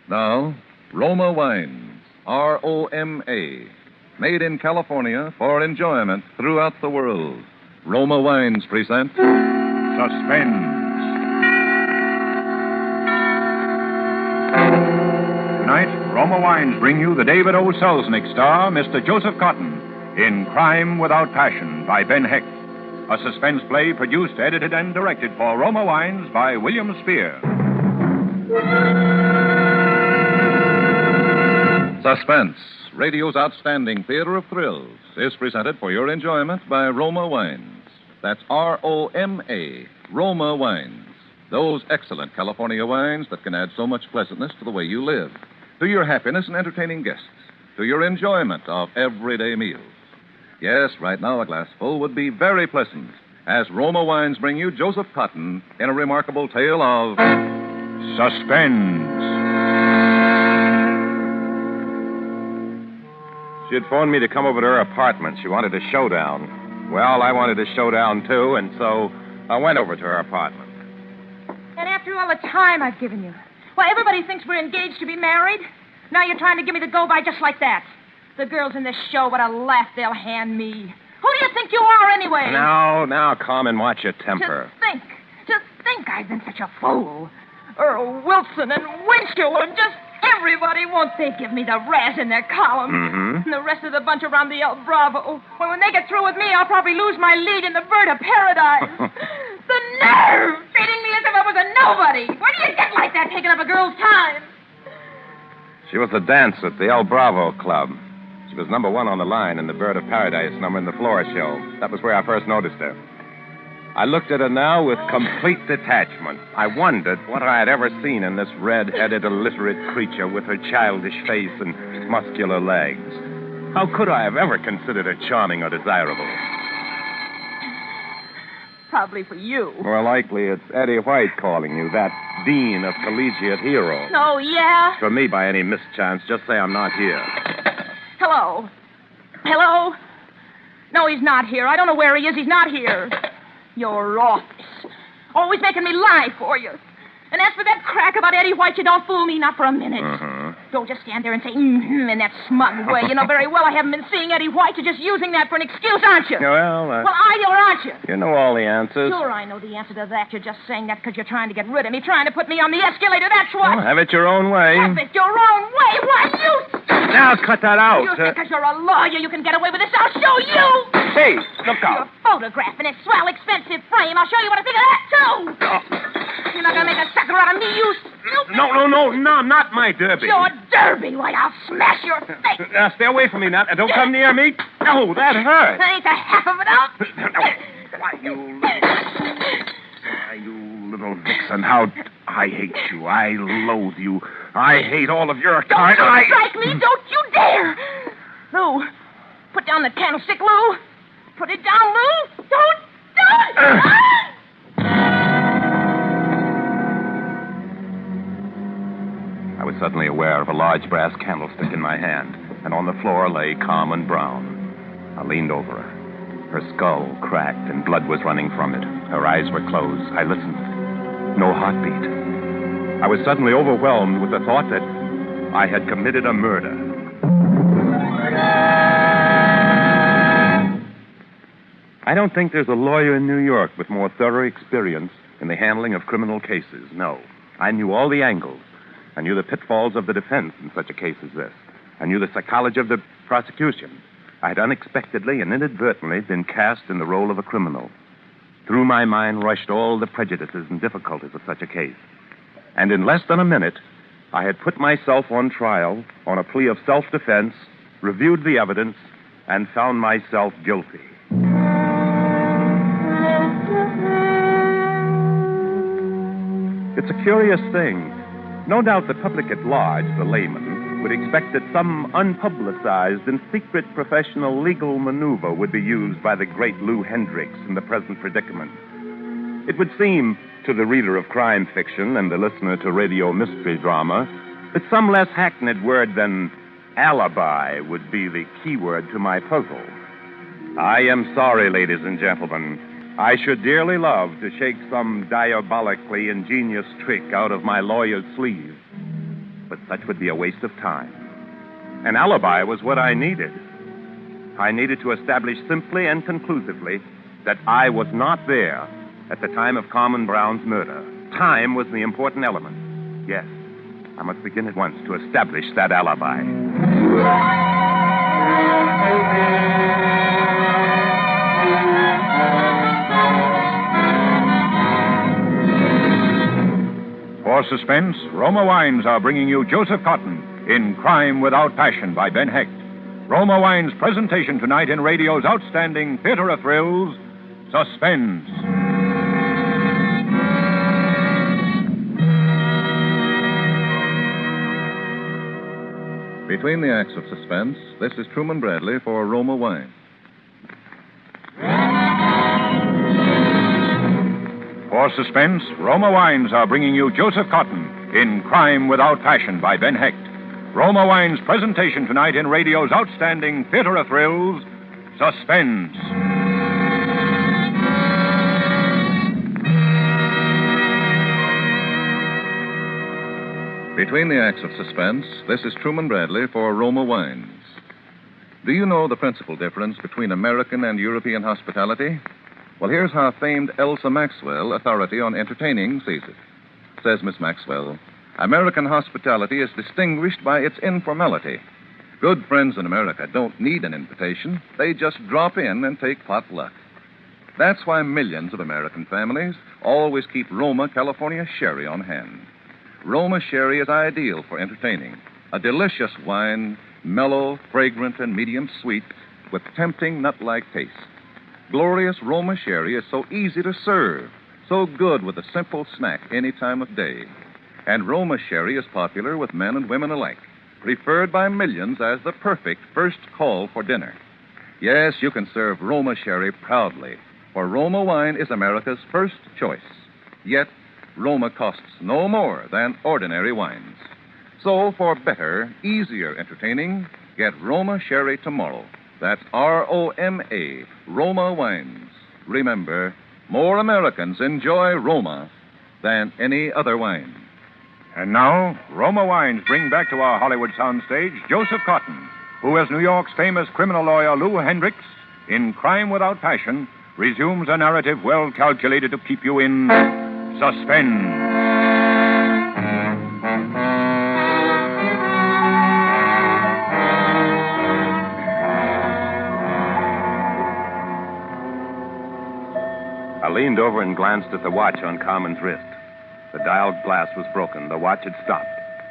Now, Roma Wines, R-O-M-A, made in California for enjoyment throughout the world. Roma Wines present Suspense. Tonight, Roma Wines bring you the David O. Selznick star, Mr. Joseph Cotton, in Crime Without Passion by Ben Hecht, a suspense play produced, edited, and directed for Roma Wines by William Spear. Suspense, radio's outstanding theater of thrills, is presented for your enjoyment by Roma Wines. That's R-O-M-A, Roma Wines. Those excellent California wines that can add so much pleasantness to the way you live, to your happiness in entertaining guests, to your enjoyment of everyday meals. Yes, right now a glassful would be very pleasant, as Roma Wines bring you Joseph Cotton in a remarkable tale of Suspense. She had phoned me to come over to her apartment. She wanted a showdown. Well, I wanted a showdown, too, and so I went over to her apartment. And after all the time I've given you. Well, everybody thinks we're engaged to be married. Now you're trying to give me the go-by just like that. The girls in this show, what a laugh they'll hand me. Who do you think you are, anyway? Now, calm and watch your temper. To think I've been such a fool. Earl Wilson and Winchell and just everybody, won't they give me the razz in their column? Mm-hmm. And the rest of the bunch around the El Bravo. Well, when they get through with me, I'll probably lose my lead in the bird of paradise. The nerve! Treating me as if I was a nobody. Where do you get like that, taking up a girl's time? She was a dancer at the El Bravo Club. She was number one on the line in the Bird of Paradise number in the floor show. That was where I first noticed her. I looked at her now with complete detachment. I wondered what I had ever seen in this red-headed, illiterate creature with her childish face and muscular legs. How could I have ever considered her charming or desirable? Probably for you. More likely it's Eddie White calling you, that dean of collegiate heroes. Oh, yeah? For me, by any mischance, just say I'm not here. Hello? Hello? No, he's not here. I don't know where he is. He's not here. Your office. Always making me lie for you. And as for that crack about Eddie White, you don't fool me, not for a minute. Mm-hmm. Don't just stand there and say, in that smug way. You know very well I haven't been seeing Eddie White. You're just using that for an excuse, aren't you? Well, Well, are you or aren't you? You know all the answers. Sure, I know the answer to that. You're just saying that because you're trying to get rid of me, trying to put me on the escalator, that's what. Well, have it your own way. Have it your own way? Why, you... Now, cut that out. You think because you're a lawyer you can get away with this? I'll show you! Hey, look out. Your photograph in its swell, expensive frame. I'll show you what I think of that, too. You're not going to make a sucker out of me, you stupid... No, not my derby. Your derby? Why, I'll smash your face. Now, stay away from me, Nat. Don't come near me. No, that hurt. That ain't the half of it out. Why, you little vixen, how I hate you. I loathe you. I hate all of your kind. Don't you strike me. Don't you dare. Lou, put down the candlestick, Lou. Put it down, Lou. Don't do it. I was suddenly aware of a large brass candlestick in my hand, and on the floor lay Carmen Brown. I leaned over her. Her skull cracked and blood was running from it. Her eyes were closed. I listened. No heartbeat. I was suddenly overwhelmed with the thought that I had committed a murder. I don't think there's a lawyer in New York with more thorough experience in the handling of criminal cases. No. I knew all the angles. I knew the pitfalls of the defense in such a case as this. I knew the psychology of the prosecution. I had unexpectedly and inadvertently been cast in the role of a criminal. Through my mind rushed all the prejudices and difficulties of such a case. And in less than a minute, I had put myself on trial on a plea of self-defense, reviewed the evidence, and found myself guilty. It's a curious thing. No doubt the public at large, the layman, would expect that some unpublicized and secret professional legal maneuver would be used by the great Lou Hendricks in the present predicament. It would seem to the reader of crime fiction and the listener to radio mystery drama that some less hackneyed word than alibi would be the key word to my puzzle. I am sorry, ladies and gentlemen. I should dearly love to shake some diabolically ingenious trick out of my lawyer's sleeve. but such would be a waste of time. An alibi was what I needed. I needed to establish simply and conclusively that I was not there at the time of Carmen Brown's murder. Time was the important element. Yes, I must begin at once to establish that alibi. For Suspense, Roma Wines are bringing you Joseph Cotton in Crime Without Passion by Ben Hecht. Roma Wines' presentation tonight in radio's outstanding theater of thrills, Suspense. Between the acts of Suspense, this is Truman Bradley for Roma Wines. For Suspense, Roma Wines are bringing you Joseph Cotton in Crime Without Passion by Ben Hecht. Roma Wines' presentation tonight in radio's outstanding theater of thrills, Suspense. Between the acts of Suspense, this is Truman Bradley for Roma Wines. Do you know the principal difference between American and European hospitality? Well, here's how famed Elsa Maxwell, authority on entertaining, sees it. Says Miss Maxwell, American hospitality is distinguished by its informality. Good friends in America don't need an invitation. They just drop in and take potluck. That's why millions of American families always keep Roma California sherry on hand. Roma sherry is ideal for entertaining. A delicious wine, mellow, fragrant, and medium sweet, with tempting nut-like taste. Glorious Roma sherry is so easy to serve, so good with a simple snack any time of day. And Roma sherry is popular with men and women alike, preferred by millions as the perfect first call for dinner. Yes, you can serve Roma sherry proudly, for Roma wine is America's first choice. Yet, Roma costs no more than ordinary wines. So, for better, easier entertaining, get Roma sherry tomorrow. That's R-O-M-A, Roma Wines. Remember, more Americans enjoy Roma than any other wine. And now, Roma Wines bring back to our Hollywood soundstage Joseph Cotton, who, as New York's famous criminal lawyer Lou Hendricks, in Crime Without Passion, resumes a narrative well calculated to keep you in suspense. I leaned over and glanced at the watch on Carmen's wrist. The dialed glass was broken. The watch had stopped.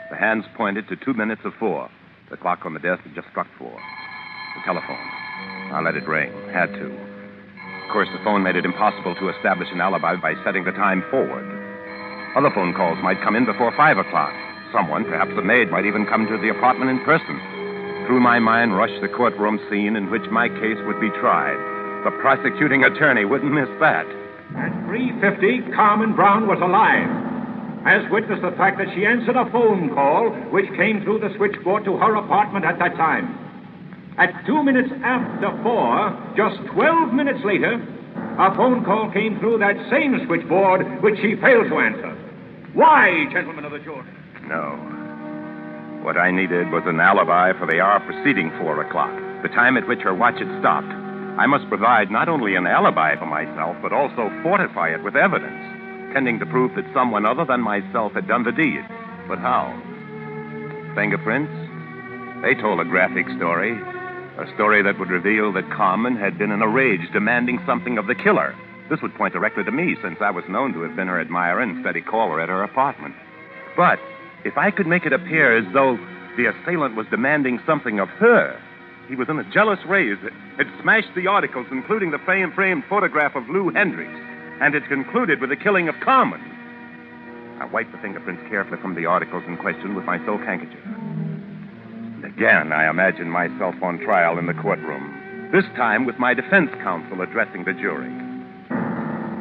The hands pointed to 2 minutes of 4. The clock on the desk had just struck 4. The telephone. I let it ring. Had to. Of course, the phone made it impossible to establish an alibi by setting the time forward. Other phone calls might come in before 5 o'clock. Someone, perhaps a maid, might even come to the apartment in person. Through my mind rushed the courtroom scene in which my case would be tried. The prosecuting attorney wouldn't miss that. At 3:50, Carmen Brown was alive, as witness the fact that she answered a phone call which came through the switchboard to her apartment at that time. At 2 minutes after 4, just 12 minutes later, a phone call came through that same switchboard which she failed to answer. Why, gentlemen of the jury? No. What I needed was an alibi for the hour preceding 4 o'clock, the time at which her watch had stopped. I must provide not only an alibi for myself, but also fortify it with evidence, tending to prove that someone other than myself had done the deed. But how? Fingerprints? They told a graphic story. A story that would reveal that Carmen had been in a rage demanding something of the killer. This would point directly to me, since I was known to have been her admirer and steady caller at her apartment. But if I could make it appear as though the assailant was demanding something of her, he was in a jealous rage, had smashed the articles, including the framed photograph of Lou Hendricks, and had concluded with the killing of Carmen. I wiped the fingerprints carefully from the articles in question with my silk handkerchief. And again, I imagined myself on trial in the courtroom, this time with my defense counsel addressing the jury.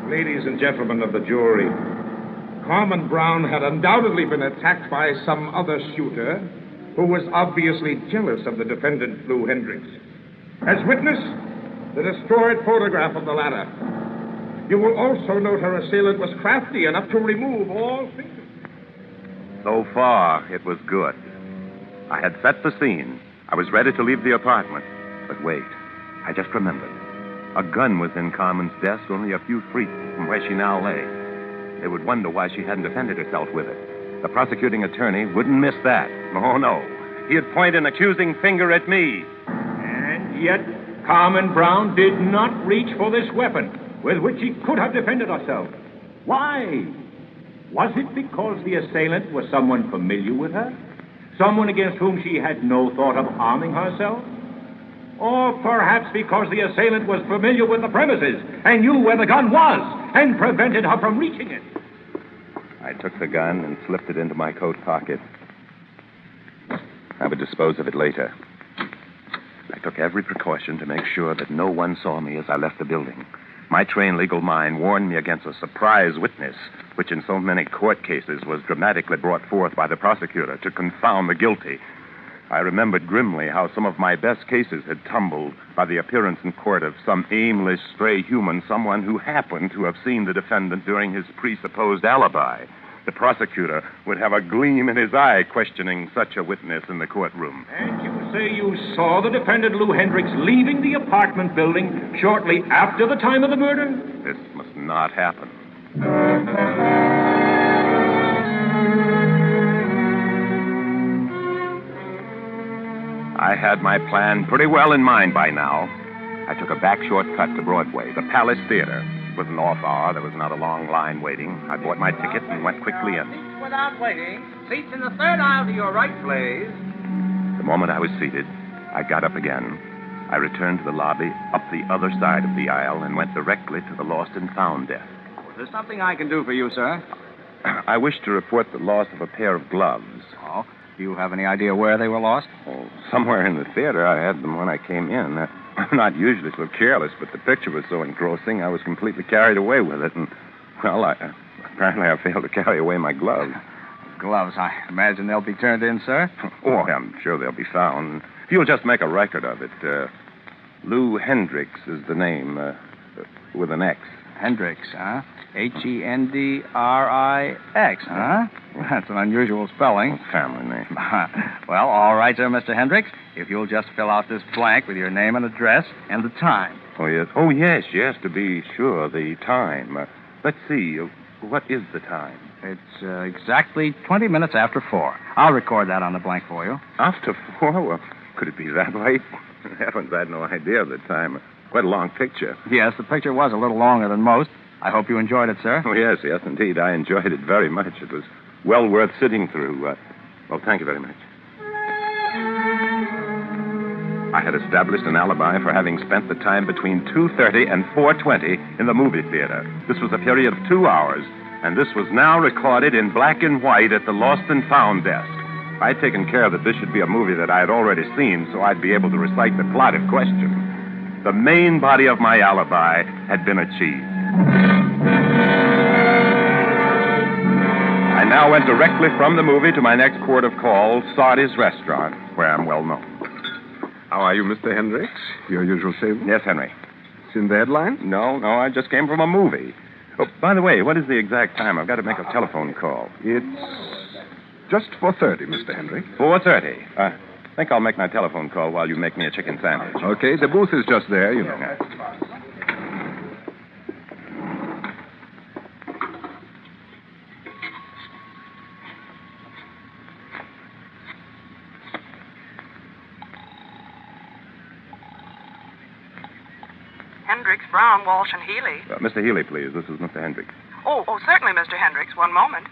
Ladies and gentlemen of the jury, Carmen Brown had undoubtedly been attacked by some other shooter who was obviously jealous of the defendant, Lou Hendricks. As witness, the destroyed photograph of the latter. You will also note her assailant was crafty enough to remove all fingerprints. So far, it was good. I had set the scene. I was ready to leave the apartment. But wait, I just remembered. A gun was in Carmen's desk only a few feet from where she now lay. They would wonder why she hadn't defended herself with it. The prosecuting attorney wouldn't miss that. Oh, no. He'd point an accusing finger at me. And yet, Carmen Brown did not reach for this weapon with which she could have defended herself. Why? Was it because the assailant was someone familiar with her? Someone against whom she had no thought of harming herself? Or perhaps because the assailant was familiar with the premises and knew where the gun was and prevented her from reaching it? I took the gun and slipped it into my coat pocket. I would dispose of it later. I took every precaution to make sure that no one saw me as I left the building. My trained legal mind warned me against a surprise witness, which in so many court cases was dramatically brought forth by the prosecutor to confound the guilty. I remembered grimly how some of my best cases had tumbled by the appearance in court of some aimless stray human, someone who happened to have seen the defendant during his presupposed alibi. The prosecutor would have a gleam in his eye questioning such a witness in the courtroom. And you say you saw the defendant, Lou Hendricks, leaving the apartment building shortly after the time of the murder? This must not happen. I had my plan pretty well in mind by now. I took a back shortcut to Broadway, the Palace Theater. It was an off hour. There was not a long line waiting. I bought my ticket and went quickly in. Without waiting. Seats in the third aisle to your right, please. The moment I was seated, I got up again. I returned to the lobby, up the other side of the aisle, and went directly to the lost and found desk. Is there something I can do for you, sir? I wish to report the loss of a pair of gloves. Oh, do you have any idea where they were lost? Oh, somewhere in the theater. I had them when I came in. I'm not usually so careless, but the picture was so engrossing, I was completely carried away with it. And, well, apparently I failed to carry away my gloves. Gloves, I imagine they'll be turned in, sir? Oh, I'm sure they'll be found. If you'll just make a record of it. Lou Hendricks is the name, with an X. Hendricks, huh? Hendrix, huh? That's an unusual spelling. Family name. Well, all right, sir, Mr. Hendricks. If you'll just fill out this blank with your name and address and the time. Oh, yes. Yes, to be sure, the time. Let's see. What is the time? It's exactly 20 minutes after 4. I'll record that on the blank for you. After 4? Well, could it be that late? Heavens, I had no idea of the time. Quite a long picture. Yes, the picture was a little longer than most. I hope you enjoyed it, sir. Oh, yes, indeed. I enjoyed it very much. It was well worth sitting through. Well, thank you very much. I had established an alibi for having spent the time between 2:30 and 4:20 in the movie theater. This was a period of 2 hours, and this was now recorded in black and white at the Lost and Found desk. I'd taken care that this should be a movie that I had already seen, so I'd be able to recite the plot if questioned. The main body of my alibi had been achieved. I now went directly from the movie to my next port of call, Sardi's Restaurant, where I'm well known. How are you, Mr. Hendricks? Your usual salesman? Yes, Henry. It's in the headline? No, I just came from a movie. Oh, by the way, what is the exact time? I've got to make a telephone call. It's just 4:30, Mr. Hendricks. 4:30. I think I'll make my telephone call while you make me a chicken sandwich. Okay, the booth is just there, you know. Hendricks, Brown, Walsh, and Healy. Mr. Healy, please. This is Mr. Hendricks. Oh, certainly, Mr. Hendricks. One moment.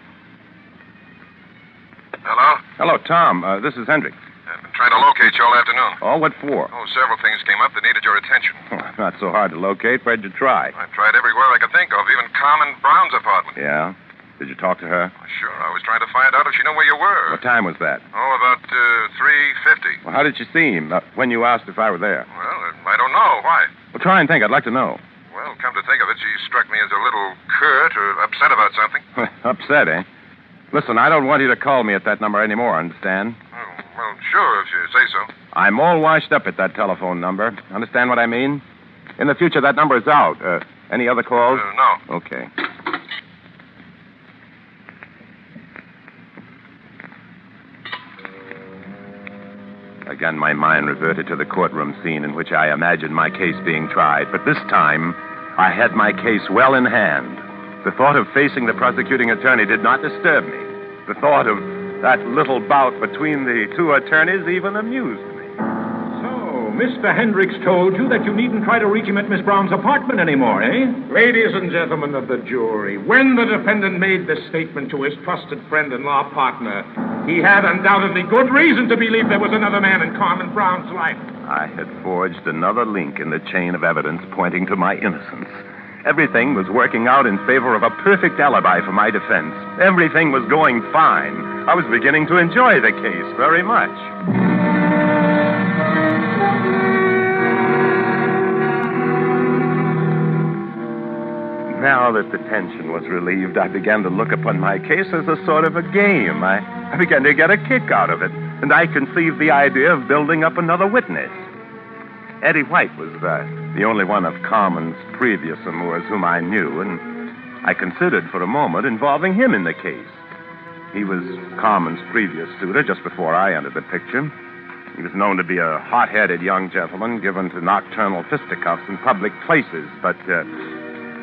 Hello? Hello, Tom. This is Hendricks. I've been trying to locate you all afternoon. Oh, what for? Oh, several things came up that needed your attention. Not so hard to locate. Where'd you try? I tried everywhere I could think of, even Carmen Brown's apartment. Yeah? Did you talk to her? Sure, I was trying to find out if she knew where you were. What time was that? Oh, about 3:50. Well, how did she seem when you asked if I were there? Well, I don't know. Why? Well, try and think. I'd like to know. Well, come to think of it, she struck me as a little curt or upset about something. Upset, eh? Listen, I don't want you to call me at that number anymore, understand? Oh, well, sure, if you say so. I'm all washed up at that telephone number. Understand what I mean? In the future, that number is out. Any other calls? No. Okay. Again, my mind reverted to the courtroom scene in which I imagined my case being tried. But this time, I had my case well in hand. The thought of facing the prosecuting attorney did not disturb me. The thought of that little bout between the two attorneys even amused me. Mr. Hendricks told you that you needn't try to reach him at Miss Brown's apartment anymore, eh? Ladies and gentlemen of the jury, when the defendant made this statement to his trusted friend and law partner, he had undoubtedly good reason to believe there was another man in Carmen Brown's life. I had forged another link in the chain of evidence pointing to my innocence. Everything was working out in favor of a perfect alibi for my defense. Everything was going fine. I was beginning to enjoy the case very much. Now that the tension was relieved, I began to look upon my case as a sort of a game. I began to get a kick out of it, and I conceived the idea of building up another witness. Eddie White was the only one of Carmen's previous amours whom I knew, and I considered for a moment involving him in the case. He was Carmen's previous suitor just before I entered the picture. He was known to be a hot-headed young gentleman given to nocturnal fisticuffs in public places, but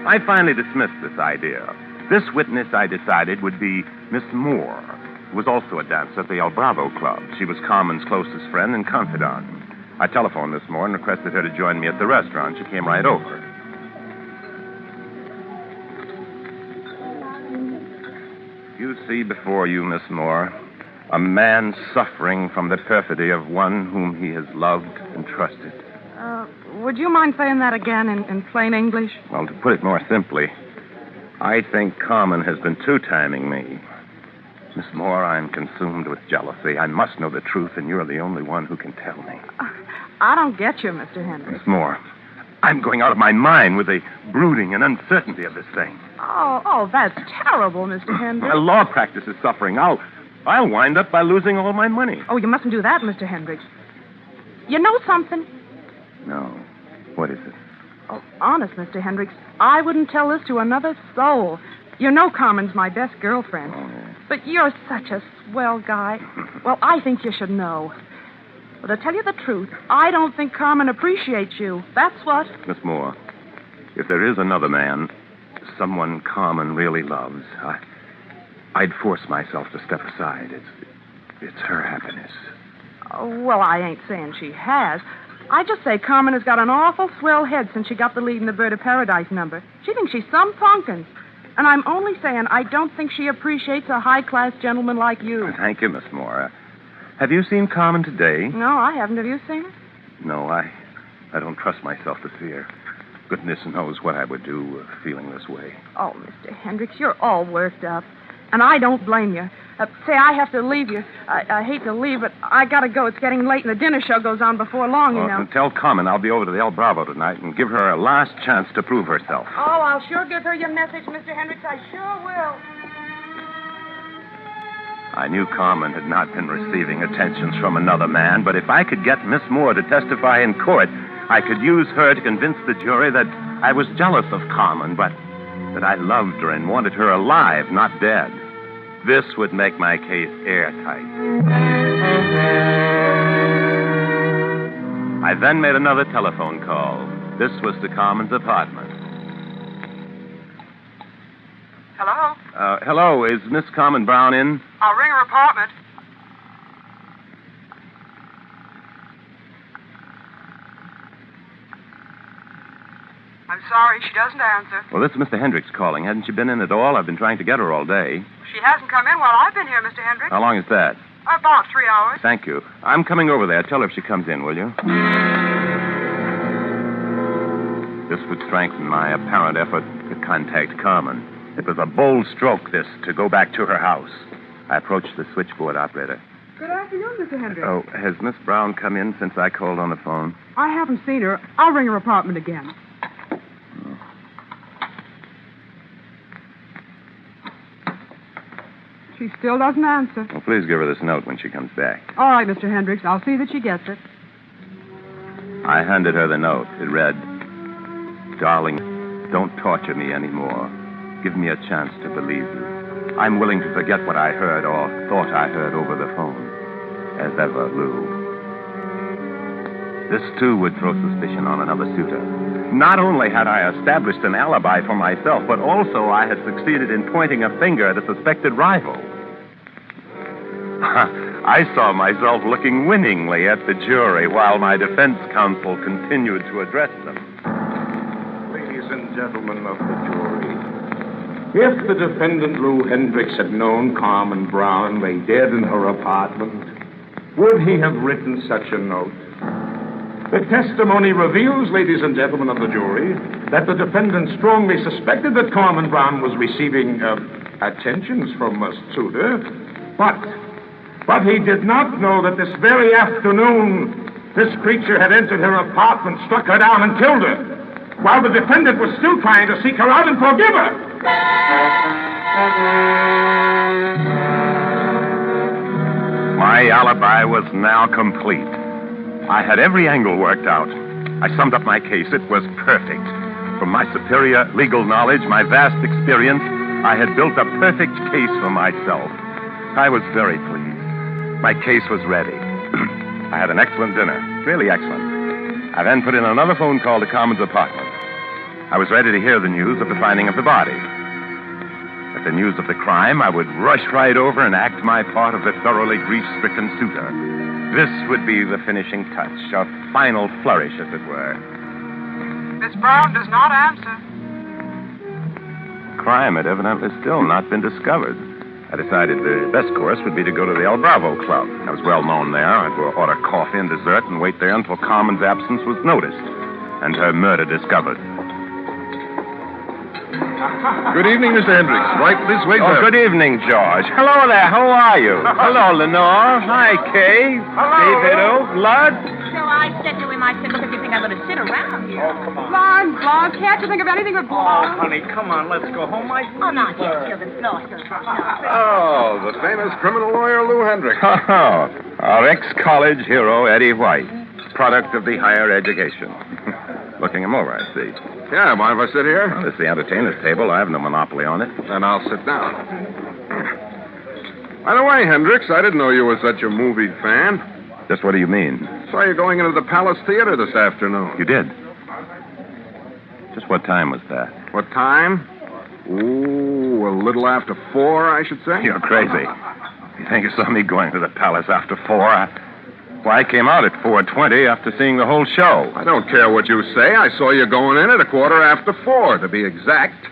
I finally dismissed this idea. This witness, I decided, would be Miss Moore, who was also a dancer at the El Bravo Club. She was Carmen's closest friend and confidant. I telephoned this morning and requested her to join me at the restaurant. She came right over. You see before you, Miss Moore, a man suffering from the perfidy of one whom he has loved and trusted. Would you mind saying that again in plain English? Well, to put it more simply, I think Carmen has been two-timing me. Miss Moore, I'm consumed with jealousy. I must know the truth, and you're the only one who can tell me. I don't get you, Mr. Hendricks. Miss Moore, I'm going out of my mind with the brooding and uncertainty of this thing. Oh, that's terrible, Mr. Hendricks. My law practice is suffering. I'll wind up by losing all my money. Oh, you mustn't do that, Mr. Hendricks. You know something? No. What is it? Oh, honest, Mr. Hendricks, I wouldn't tell this to another soul. You know Carmen's my best girlfriend. Oh. But you're such a swell guy. Well, I think you should know. But to tell you the truth, I don't think Carmen appreciates you. That's what. Miss Moore, if there is another man, someone Carmen really loves, I'd force myself to step aside. It's her happiness. Well, I ain't saying she has. I just say Carmen has got an awful swell head since she got the lead in the Bird of Paradise number. She thinks she's some punkin'. And I'm only saying I don't think she appreciates a high-class gentleman like you. Thank you, Miss Moore. Have you seen Carmen today? No, I haven't. Have you seen her? No, I don't trust myself to see her. Goodness knows what I would do feeling this way. Oh, Mr. Hendricks, you're all worked up. And I don't blame you. Say, I have to leave you. I hate to leave, but I gotta go. It's getting late, and the dinner show goes on before long, you know. Tell Carmen I'll be over to the El Bravo tonight and give her a last chance to prove herself. Oh, I'll sure give her your message, Mr. Hendricks. I sure will. I knew Carmen had not been receiving attentions from another man, but if I could get Miss Moore to testify in court, I could use her to convince the jury that I was jealous of Carmen, but that I loved her and wanted her alive, not dead. This would make my case airtight. I then made another telephone call. This was to Carmen's apartment. Hello? Hello, is Miss Carmen Brown in? I'll ring her apartment. I'm sorry, she doesn't answer. Well, this is Mr. Hendricks calling. Hasn't she been in at all? I've been trying to get her all day. She hasn't come in while I've been here, Mr. Hendricks. How long is that? About 3 hours. Thank you. I'm coming over there. Tell her if she comes in, will you? This would strengthen my apparent effort to contact Carmen. It was a bold stroke, this, to go back to her house. I approached the switchboard operator. Good afternoon, Mr. Hendricks. Oh, has Miss Brown come in since I called on the phone? I haven't seen her. I'll ring her apartment again. She still doesn't answer. Well, please give her this note when she comes back. All right, Mr. Hendricks. I'll see that she gets it. I handed her the note. It read, "Darling, don't torture me anymore. Give me a chance to believe you. I'm willing to forget what I heard or thought I heard over the phone. As ever, Lou." This, too, would throw suspicion on another suitor. Not only had I established an alibi for myself, but also I had succeeded in pointing a finger at a suspected rival. I saw myself looking winningly at the jury while my defense counsel continued to address them. Ladies and gentlemen of the jury, if the defendant Lou Hendricks had known Carmen Brown lay dead in her apartment, would he have written such a note? The testimony reveals, ladies and gentlemen of the jury, that the defendant strongly suspected that Carmen Brown was receiving attentions from a suitor, but he did not know that this very afternoon this creature had entered her apartment, struck her down, and killed her, while the defendant was still trying to seek her out and forgive her. My alibi was now complete. I had every angle worked out. I summed up my case. It was perfect. From my superior legal knowledge, my vast experience, I had built a perfect case for myself. I was very pleased. My case was ready. I had an excellent dinner. Really excellent. I then put in another phone call to Carmen's apartment. I was ready to hear the news of the finding of the body. At the news of the crime, I would rush right over and act my part of the thoroughly grief-stricken suitor. This would be the finishing touch, a final flourish, as it were. Miss Brown does not answer. Crime had evidently still not been discovered. I decided the best course would be to go to the El Bravo Club. I was well known there. I'd order coffee and dessert and wait there until Carmen's absence was noticed and her murder discovered. Good evening, Mr. Hendricks. Right this way, Oh, sir. good evening, George. Hello there. How are you? Hello, Lenore. Hi, Kay. Davido. Lud. So I said to him, I said, look, if you think I'm going to sit around here. Oh, come on. Blonde, can't you think of anything but blonde? Honey, come on, let's go home. Oh, not yet, till the floor. Oh, the famous criminal lawyer, Lou Hendricks. Oh, our ex-college hero, Eddie White, product of the higher education. Looking him over, I see. Yeah, mind if I sit here? Well, this is the entertainer's table. I have no monopoly on it. Then I'll sit down. By the way, Hendricks, I didn't know you were such a movie fan. Just what do you mean? Saw you going into the Palace Theater this afternoon. You did? Just what time was that? What time? Ooh, a little after 4, I should say. You're crazy. You think you saw me going to the Palace after 4? Why, I came out at 4:20 after seeing the whole show. I don't care what you say. I saw you going in at 4:15, to be exact.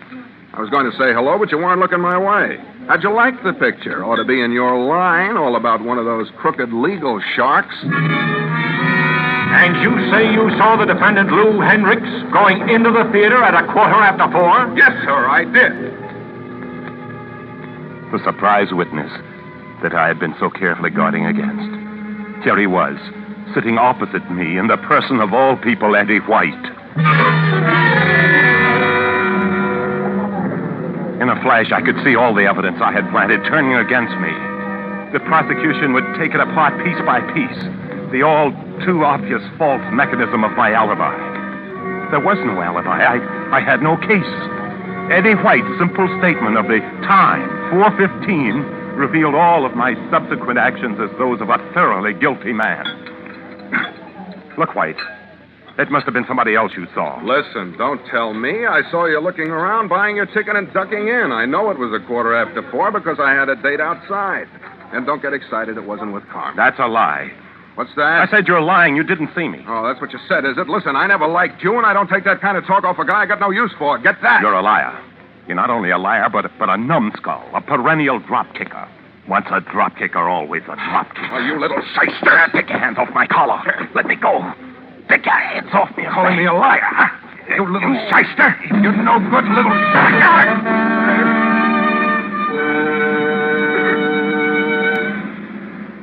I was going to say hello, but you weren't looking my way. How'd you like the picture? Ought to be in your line, all about one of those crooked legal sharks. And you say you saw the defendant Lou Hendricks going into the theater at 4:15? Yes, sir, I did. The surprise witness that I had been so carefully guarding against. Here he was, sitting opposite me in the person of all people, Eddie White. In a flash, I could see all the evidence I had planted turning against me. The prosecution would take it apart piece by piece. The all too obvious false mechanism of my alibi. There was no alibi. I had no case. Eddie White's simple statement of the time, 4:15, revealed all of my subsequent actions as those of a thoroughly guilty man. Look, White, it must have been somebody else you saw. Listen, don't tell me. I saw you looking around, buying your ticket and ducking in. I know it was 4:15 because I had a date outside. And don't get excited, it wasn't with Carmen. That's a lie. What's that? I said you're lying. You didn't see me. Oh, that's what you said, is it? Listen, I never liked you, and I don't take that kind of talk off a guy I got no use for. Get that? You're a liar. You're not only a liar, but a numbskull, a perennial drop kicker. Once a drop kicker, always a drop kicker. Oh, you little shyster. Take your hands off my collar. Let me go. Take your hands off me. Calling me a liar, huh? You little shyster. You no good little...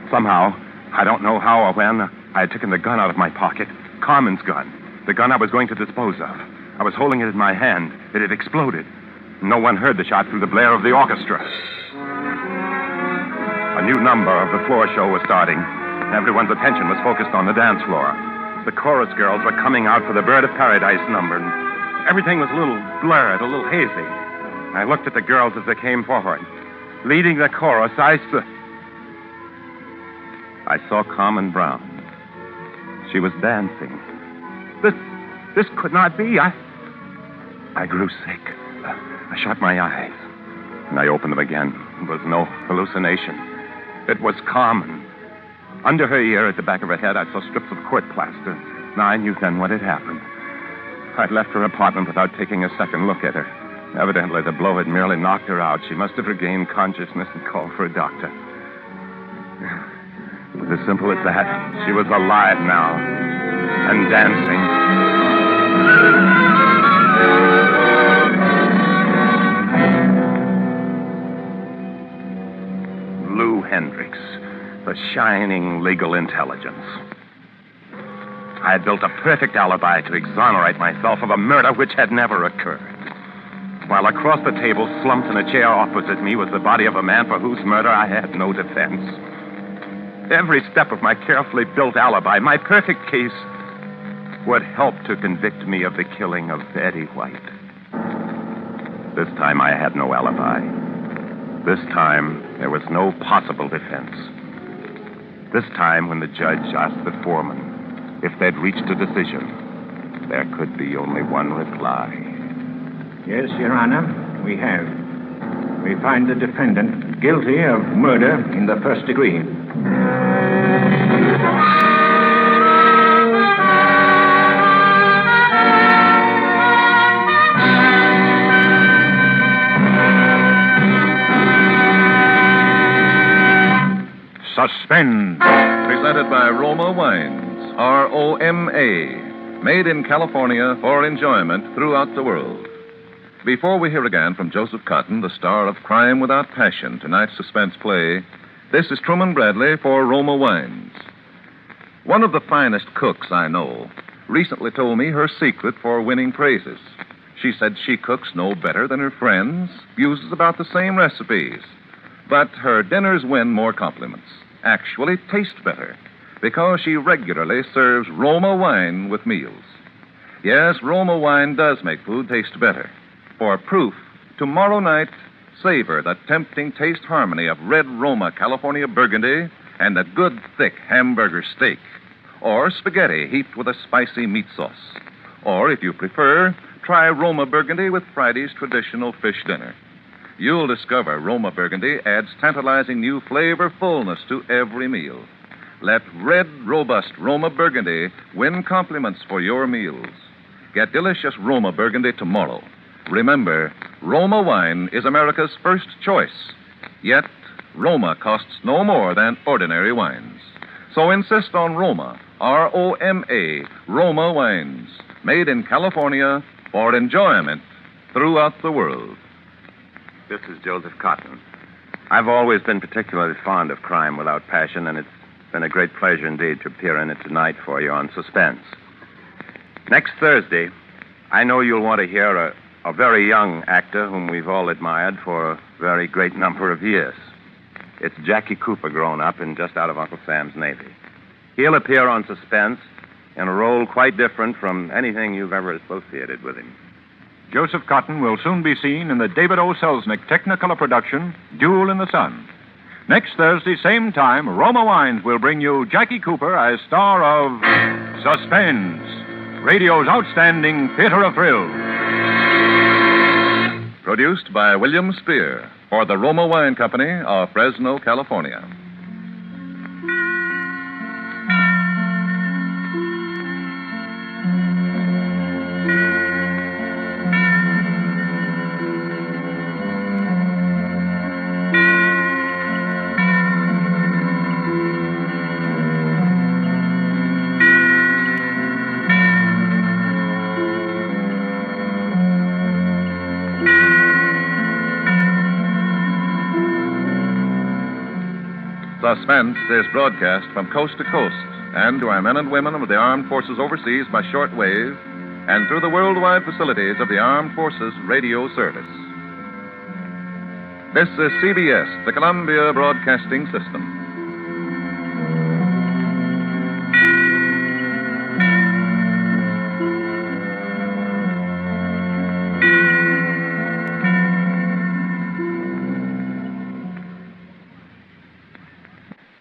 Somehow, I don't know how or when, I had taken the gun out of my pocket. Carmen's gun. The gun I was going to dispose of. I was holding it in my hand. It had exploded. No one heard the shot through the blare of the orchestra. A new number of the floor show was starting. Everyone's attention was focused on the dance floor. The chorus girls were coming out for the Bird of Paradise number, and everything was a little blurred, a little hazy. I looked at the girls as they came forward. Leading the chorus, I saw Carmen Brown. She was dancing. This could not be. I grew sick. I shut my eyes, and I opened them again. It was no hallucination. It was Carmen. Under her ear, at the back of her head, I saw strips of court plaster. Now I knew then what had happened. I'd left her apartment without taking a second look at her. Evidently, the blow had merely knocked her out. She must have regained consciousness and called for a doctor. It was as simple as that. She was alive now and dancing. Lou Hendricks, the shining legal intelligence. I had built a perfect alibi to exonerate myself of a murder which had never occurred. While across the table, slumped in a chair opposite me, was the body of a man for whose murder I had no defense. Every step of my carefully built alibi, my perfect case, would help to convict me of the killing of Eddie White. This time I had no alibi. This time there was no possible defense. This time when the judge asked the foreman if they'd reached a decision, there could be only one reply. Yes, Your Honor, we have. We find the defendant guilty of murder in the first degree. Suspense. Presented by Roma Wines, R-O-M-A, made in California for enjoyment throughout the world. Before we hear again from Joseph Cotton, the star of Crime Without Passion, tonight's suspense play, this is Truman Bradley for Roma Wines. One of the finest cooks I know recently told me her secret for winning praises. She said she cooks no better than her friends, uses about the same recipes, but her dinners win more compliments, actually taste better, because she regularly serves Roma wine with meals. Yes, Roma wine does make food taste better. For proof, tomorrow night, savor the tempting taste harmony of red Roma California Burgundy and a good thick hamburger steak, or spaghetti heaped with a spicy meat sauce. Or, if you prefer, try Roma Burgundy with Friday's traditional fish dinner. You'll discover Roma Burgundy adds tantalizing new flavor fullness to every meal. Let red, robust Roma Burgundy win compliments for your meals. Get delicious Roma Burgundy tomorrow. Remember, Roma wine is America's first choice. Yet, Roma costs no more than ordinary wines. So insist on Roma, R-O-M-A, Roma wines, made in California for enjoyment throughout the world. This is Joseph Cotton. I've always been particularly fond of Crime Without Passion, and it's been a great pleasure indeed to appear in it tonight for you on Suspense. Next Thursday, I know you'll want to hear a very young actor whom we've all admired for a very great number of years. It's Jackie Cooper grown up and just out of Uncle Sam's Navy. He'll appear on Suspense in a role quite different from anything you've ever associated with him. Joseph Cotton will soon be seen in the David O. Selznick Technicolor production, Duel in the Sun. Next Thursday, same time, Roma Wines will bring you Jackie Cooper as star of Suspense, radio's outstanding theater of thrills. Produced by William Spear for the Roma Wine Company of Fresno, California. Suspense is broadcast from coast to coast and to our men and women of the armed forces overseas by shortwave and through the worldwide facilities of the Armed Forces Radio Service. This is CBS, the Columbia Broadcasting System.